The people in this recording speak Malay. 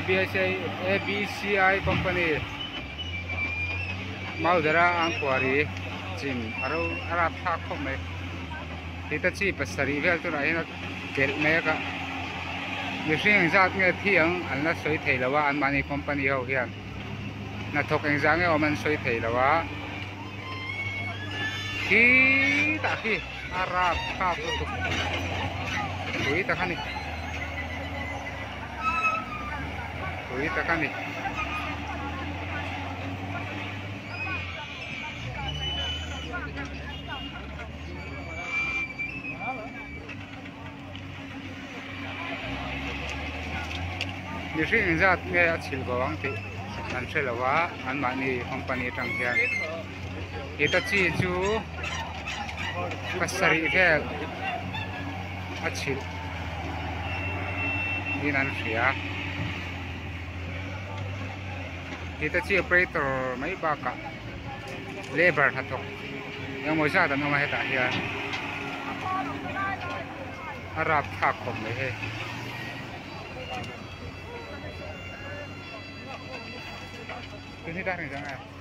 ABCI company mau dara ang kuari jim aro arap thak khom mai hitachi pasari vel tu rai na kel me ka yusing zat nge thiang an la soi theilawa an mani company ho hian na thok eng zange oman soi theilawa ki ta ki arap thak tu ui ta khani như thế ra nghe chịu bawang thì anh sẽ là quá anh mà đi company trăng hiền kita chỉ chú pasari cái chịu đi anh xia kita chỉ operator mấy ba cả labor thật thôi yang mau ra dan mau heta hiền Arab thak khom le he Ini dah ni jangan.